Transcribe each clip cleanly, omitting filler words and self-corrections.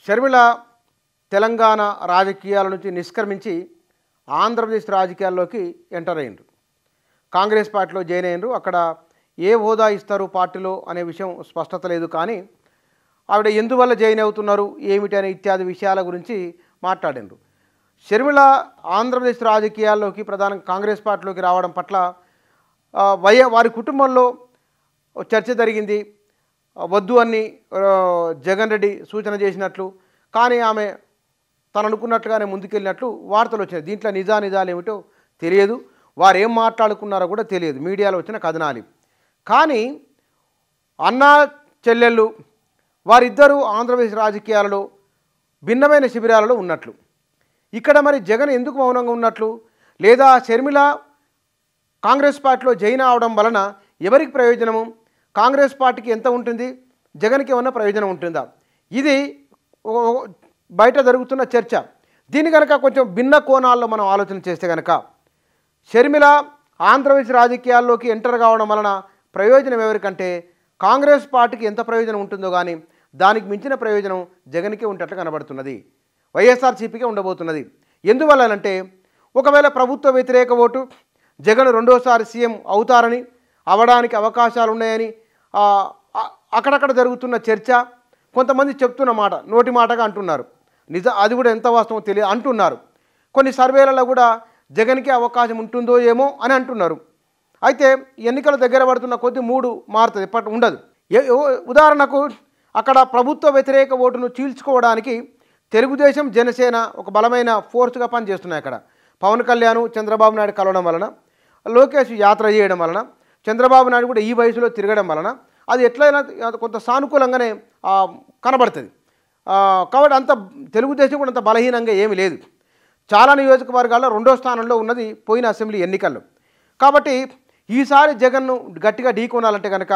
షర్మిల తెలంగాణ రాజకీయాల నుంచి నిష్క్రమించి ఆంధ్రప్రదేశ్ రాజకీయాల్లోకి ఎంటర్ అయ్యిండ్రు. కాంగ్రెస్ పార్టీలో జాయిన్ అయ్యిండ్రు. అక్కడ ఏ హోదా ఇస్తారు పార్టీలో అనే విషయం స్పష్టత లేదు. కానీ ఆవిడ ఎందువల్ల జాయిన్ అవుతున్నారు ఏమిటి అనే ఇత్యాది విషయాల గురించి మాట్లాడిండ్రు. షర్మిల ఆంధ్రప్రదేశ్ రాజకీయాల్లోకి ప్రధానంగా కాంగ్రెస్ పార్టీలోకి రావడం పట్ల వారి కుటుంబంలో చర్చ జరిగింది. వద్దు అని జగన్ రెడ్డి సూచన చేసినట్లు, కానీ ఆమె తను అనుకున్నట్లుగానే ముందుకెళ్ళినట్లు వార్తలు వచ్చినాయి. దీంట్లో నిజాలు ఏమిటో తెలియదు, వారు ఏం మాట్లాడుకున్నారో కూడా తెలియదు, మీడియాలో వచ్చిన కథనాలు. కానీ అన్నా చెల్లెళ్ళు వారిద్దరూ ఆంధ్రప్రదేశ్ రాజకీయాలలో భిన్నమైన శిబిరాలలో ఉన్నట్లు. ఇక్కడ మరి జగన్ ఎందుకు మౌనంగా ఉన్నట్లు, లేదా షర్మిల కాంగ్రెస్ పార్టీలో జాయిన్ అవడం వలన ఎవరికి ప్రయోజనము, కాంగ్రెస్ పార్టీకి ఎంత ఉంటుంది, జగన్కి ఏమన్నా ప్రయోజనం ఉంటుందా, ఇది బయట జరుగుతున్న చర్చ. దీని కనుక కొంచెం భిన్న కోణాల్లో మనం ఆలోచన చేస్తే కనుక షర్మిల ఆంధ్రప్రదేశ్ రాజకీయాల్లోకి ఎంటర్ కావడం వలన ప్రయోజనం ఎవరికంటే కాంగ్రెస్ పార్టీకి ఎంత ప్రయోజనం ఉంటుందో కానీ దానికి మించిన ప్రయోజనం జగన్కే ఉంటట్లు కనబడుతున్నది, వైఎస్ఆర్సీపీకే ఉండబోతున్నది. ఎందువల్లనంటే ఒకవేళ ప్రభుత్వ వ్యతిరేక ఓటు జగన్ రెండోసారి సీఎం అవుతారని, అవడానికి అవకాశాలు ఉన్నాయని అక్కడక్కడ జరుగుతున్న చర్చ, కొంతమంది చెప్తున్న మాట నోటి మాటగా అంటున్నారు. అది కూడా ఎంత వాస్తవం తెలియదు అంటున్నారు. కొన్ని సర్వేలలో కూడా జగన్కే అవకాశం ఉంటుందో ఏమో అని అంటున్నారు. అయితే ఎన్నికలు దగ్గర పడుతున్న కొద్ది మూడు మారుతుంది, ఎప్పటి ఉండదు. ఉదాహరణకు అక్కడ ప్రభుత్వ వ్యతిరేక ఓటును చీల్చుకోవడానికి తెలుగుదేశం జనసేన ఒక బలమైన ఫోర్స్గా పనిచేస్తున్నాయి. అక్కడ పవన్ కళ్యాణ్ చంద్రబాబు నాయుడు కలవడం వలన, లోకేష్ యాత్ర చేయడం వలన, చంద్రబాబు నాయుడు కూడా ఈ వయసులో తిరగడం వలన అది ఎట్లయినా కొంత సానుకూలంగానే కనబడుతుంది. కాబట్టి అంత తెలుగుదేశం కూడా అంత బలహీనంగా ఏమీ లేదు. చాలా నియోజకవర్గాల్లో రెండో స్థానంలో ఉన్నది పోయిన అసెంబ్లీ ఎన్నికల్లో. కాబట్టి ఈసారి జగన్ను గట్టిగా ఢీకొనాలంటే కనుక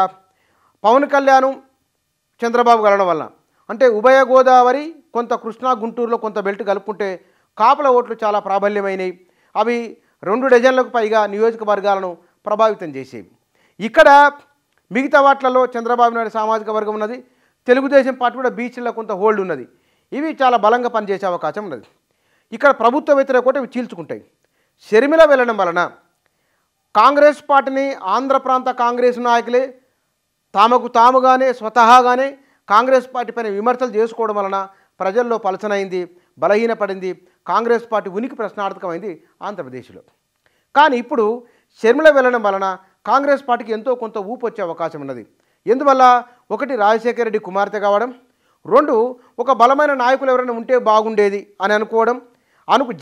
పవన్ కళ్యాణ్ చంద్రబాబు కలవడం వలన, అంటే ఉభయ గోదావరి కొంత కృష్ణా గుంటూరులో కొంత బెల్ట్ కలుపుకుంటే కాపుల ఓట్లు చాలా ప్రాబల్యమైనవి. అవి 2 డజన్లకు పైగా నియోజకవర్గాలను ప్రభావితం చేసేవి. ఇక్కడ మిగతా వాట్లలో చంద్రబాబు నాయుడు సామాజిక వర్గం ఉన్నది, తెలుగుదేశం పార్టీ కూడా బీచ్లో కొంత హోల్డ్ ఉన్నది. ఇవి చాలా బలంగా పనిచేసే అవకాశం ఉన్నది. ఇక్కడ ప్రభుత్వ వ్యతిరేక కూడా ఇవి చీల్చుకుంటాయి. షర్మిల వెళ్ళడం వలన కాంగ్రెస్ పార్టీని ఆంధ్ర ప్రాంత కాంగ్రెస్ నాయకులే తమకు తాముగానే స్వతహాగానే కాంగ్రెస్ పార్టీ పైన విమర్శలు చేసుకోవడం వలన ప్రజల్లో పలచనైంది, బలహీనపడింది, కాంగ్రెస్ పార్టీ ఉనికి ప్రశ్నార్థకమైంది ఆంధ్రప్రదేశ్లో. కానీ ఇప్పుడు షర్మిల వెళ్ళడం వలన కాంగ్రెస్ పార్టీకి ఎంతో కొంత ఊపు వచ్చే అవకాశం ఉన్నది. ఎందువల్ల, ఒకటి రాజశేఖర రెడ్డి కుమార్తె కావడం, 2 ఒక బలమైన నాయకులు ఎవరైనా ఉంటే బాగుండేది అని అనుకోవడం,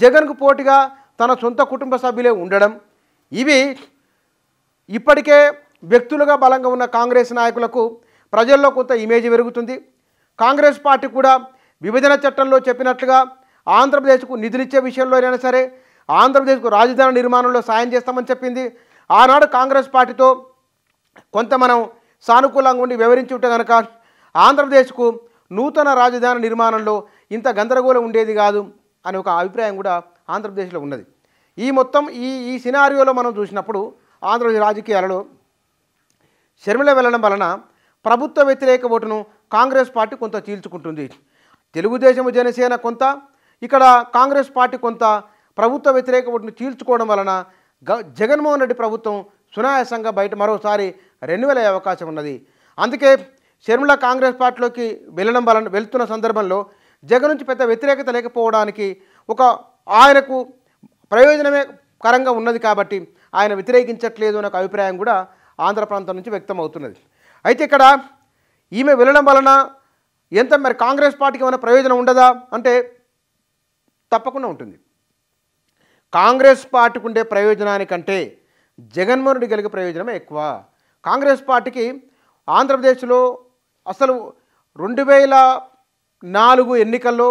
జగన్కు పోటీగా తన సొంత కుటుంబ సభ్యులే ఉండడం, ఇవి ఇప్పటికే వ్యక్తులుగా బలంగా ఉన్న కాంగ్రెస్ నాయకులకు ప్రజల్లో కొంత ఇమేజ్ పెరుగుతుంది. కాంగ్రెస్ పార్టీ కూడా విభజన చట్టంలో చెప్పినట్లుగా ఆంధ్రప్రదేశ్కు నిధులిచ్చే విషయంలో అయినా సరే, ఆంధ్రప్రదేశ్కు రాజధాని నిర్మాణంలో సాయం చేస్తామని చెప్పింది. ఆనాడు కాంగ్రెస్ పార్టీతో కొంత మనం సానుకూలంగా ఉండి వివరించి ఉంటే కనుక ఆంధ్రప్రదేశ్కు నూతన రాజధాని నిర్మాణంలో ఇంత గందరగోళం ఉండేది కాదు అనే ఒక అభిప్రాయం కూడా ఆంధ్రప్రదేశ్లో ఉన్నది. ఈ మొత్తం ఈ సినారియోలో మనం చూసినప్పుడు ఆంధ్రప్రదేశ్ రాజకీయాలలో షర్మిల వెళ్ళడం వలన ప్రభుత్వ వ్యతిరేక ఓటును కాంగ్రెస్ పార్టీ కొంత చీల్చుకుంటుంది. తెలుగుదేశం జనసేన కొంత, ఇక్కడ కాంగ్రెస్ పార్టీ కొంత ప్రభుత్వ వ్యతిరేక ఓటును చీల్చుకోవడం వలన జగన్మోహన్ రెడ్డి ప్రభుత్వం సునాయాసంగా బయట మరోసారి రెన్యువల్ అయ్యే అవకాశం ఉన్నది. అందుకే షర్మిల కాంగ్రెస్ పార్టీలోకి వెళ్తున్న సందర్భంలో జగన్ నుంచి పెద్ద వ్యతిరేకత లేకపోవడానికి ఆయనకు ప్రయోజనమే కరంగా ఉన్నది కాబట్టి ఆయన వ్యతిరేకించట్లేదు అనే అభిప్రాయం కూడా ఆంధ్ర ప్రాంతం నుంచి వ్యక్తం అవుతున్నది. అయితే ఇక్కడ ఈమె వెళ్ళడం వలన మరి కాంగ్రెస్ పార్టీకి ఏమైనా ప్రయోజనం ఉండదా అంటే తప్పకుండా ఉంటుంది. కాంగ్రెస్ పార్టీకి ఉండే ప్రయోజనానికంటే జగన్మోహన్ రెడ్డి కలిగే ప్రయోజనమే ఎక్కువ. కాంగ్రెస్ పార్టీకి ఆంధ్రప్రదేశ్లో అసలు 2004 ఎన్నికల్లో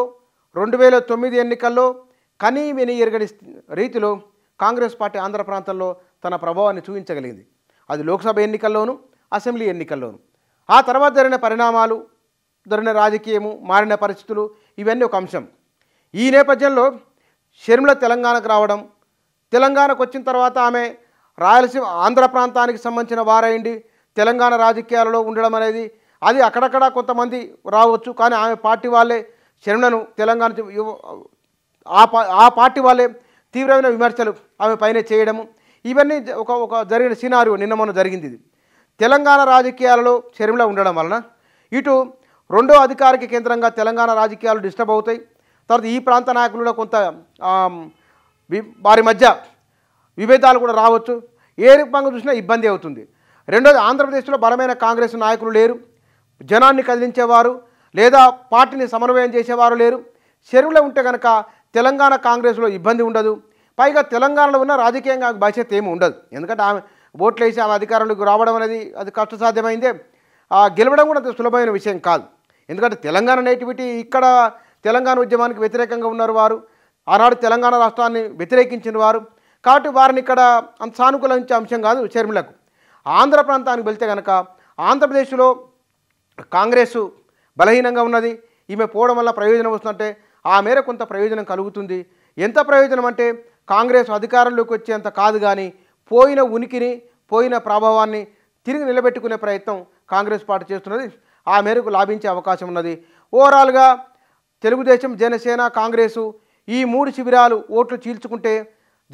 2009 ఎన్నికల్లో కనీవిని ఎరగని రీతిలో కాంగ్రెస్ పార్టీ ఆంధ్ర ప్రాంతంలో తన ప్రభావాన్ని చూపించగలిగింది. అది లోక్సభ ఎన్నికల్లోనూ అసెంబ్లీ ఎన్నికల్లోనూ. ఆ తర్వాత జరిగిన పరిణామాలు, జరిగిన రాజకీయము, మారిన పరిస్థితులు ఇవన్నీ ఒక అంశం. ఈ నేపథ్యంలో షర్మిల తెలంగాణకు రావడం, తెలంగాణకు వచ్చిన తర్వాత ఆమె రాయలసీమ ఆంధ్ర ప్రాంతానికి సంబంధించిన వారైండి తెలంగాణ రాజకీయాలలో ఉండడం అనేది అది అక్కడక్కడ కొంతమంది రావచ్చు, కానీ ఆమె పార్టీ వాళ్ళే షర్మిలను తెలంగాణ ఆ పార్టీ వాళ్ళే తీవ్రమైన విమర్శలు ఆమె పైన చేయడము ఇవన్నీ ఒక జరిగిన సినారియో నిన్న మొన్న జరిగింది. ఇది తెలంగాణ రాజకీయాలలో షర్మిల ఉండడం వలన ఇటు రెండో అధికారిక కేంద్రంగా తెలంగాణ రాజకీయాలు డిస్టర్బ్ అవుతాయి. తర్వాత ఈ ప్రాంత నాయకులలో కొంత వారి మధ్య విభేదాలు కూడా రావచ్చు. ఏ రూపంగా చూసినా ఇబ్బంది అవుతుంది. రెండోది ఆంధ్రప్రదేశ్లో బలమైన కాంగ్రెస్ నాయకులు లేరు, జనాన్ని కదిలించేవారు లేదా పార్టీని సమన్వయం చేసేవారు లేరు. షర్మిల ఉంటే కనుక తెలంగాణ కాంగ్రెస్లో ఇబ్బంది ఉండదు. పైగా తెలంగాణలో ఉన్న రాజకీయంగా భవిష్యత్తు ఏమి ఉండదు. ఎందుకంటే ఆమె ఓట్లు వేసి ఆమె అధికారంలోకి రావడం అనేది అది కష్టసాధ్యమైందే. గెలవడం కూడా అంత సులభమైన విషయం కాదు. ఎందుకంటే తెలంగాణ నేటివిటీ ఇక్కడ తెలంగాణ ఉద్యమానికి వ్యతిరేకంగా ఉన్నారు వారు, ఆనాడు తెలంగాణ రాష్ట్రాన్ని వ్యతిరేకించిన వారు. కాబట్టి వారిని ఇక్కడ అంత సానుకూలించే అంశం కాదు షర్మిలకు. ఆంధ్ర ప్రాంతానికి వెళ్తే కనుక ఆంధ్రప్రదేశ్లో కాంగ్రెస్ బలహీనంగా ఉన్నది. ఈమె పోవడం వల్ల ప్రయోజనం వస్తుందంటే ఆ మేర కొంత ప్రయోజనం కలుగుతుంది. ఎంత ప్రయోజనం అంటే కాంగ్రెస్ అధికారంలోకి వచ్చేంత కాదు, కానీ పోయిన ఉనికిని పోయిన ప్రభావాన్ని తిరిగి నిలబెట్టుకునే ప్రయత్నం కాంగ్రెస్ పార్టీ చేస్తున్నది. ఆ మేరకు లాభించే అవకాశం ఉన్నది. ఓవరాల్గా తెలుగుదేశం, జనసేన, కాంగ్రెసు ఈ మూడు శిబిరాలు ఓట్లు చీల్చుకుంటే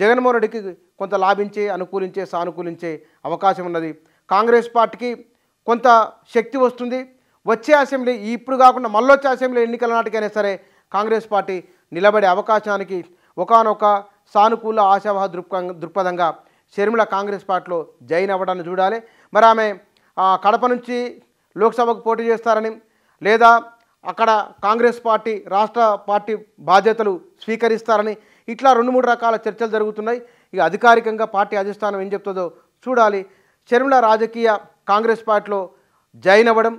జగన్మోహన్ రెడ్డికి కొంత లాభించే, అనుకూలించే, సానుకూలించే అవకాశం ఉన్నది. కాంగ్రెస్ పార్టీకి కొంత శక్తి వస్తుంది. వచ్చే అసెంబ్లీ ఇప్పుడు కాకుండా మళ్ళొచ్చే అసెంబ్లీ ఎన్నికల నాటికైనా సరే కాంగ్రెస్ పార్టీ నిలబడే అవకాశానికి ఒకానొక సానుకూల ఆశావాహ దృక్పథంగా షర్మిల కాంగ్రెస్ పార్టీలో జాయిన్ అవ్వడాన్ని చూడాలి. మరి ఆమె కడప నుంచి లోక్సభకు పోటీ చేస్తారని లేదా అక్కడ కాంగ్రెస్ పార్టీ రాష్ట్ర పార్టీ బాధ్యతలు స్వీకరిస్తారని ఇట్లా 2-3 రకాల చర్చలు జరుగుతున్నాయి. ఇక అధికారికంగా పార్టీ అధిష్టానం ఏం చెప్తుందో చూడాలి. షర్మిల రాజకీయ కాంగ్రెస్ పార్టీలో జాయిన్ అవ్వడం,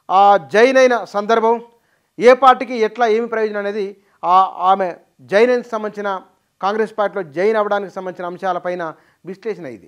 ఆ జాయిన్ అయిన సందర్భం, ఏ పార్టీకి ఎట్లా ఏమి ప్రయోజనం అనేది ఆమె జాయిన్ అయిన సంబంధించిన కాంగ్రెస్ పార్టీలో జాయిన్ అవ్వడానికి సంబంధించిన అంశాలపైన విశ్లేషణ ఇది.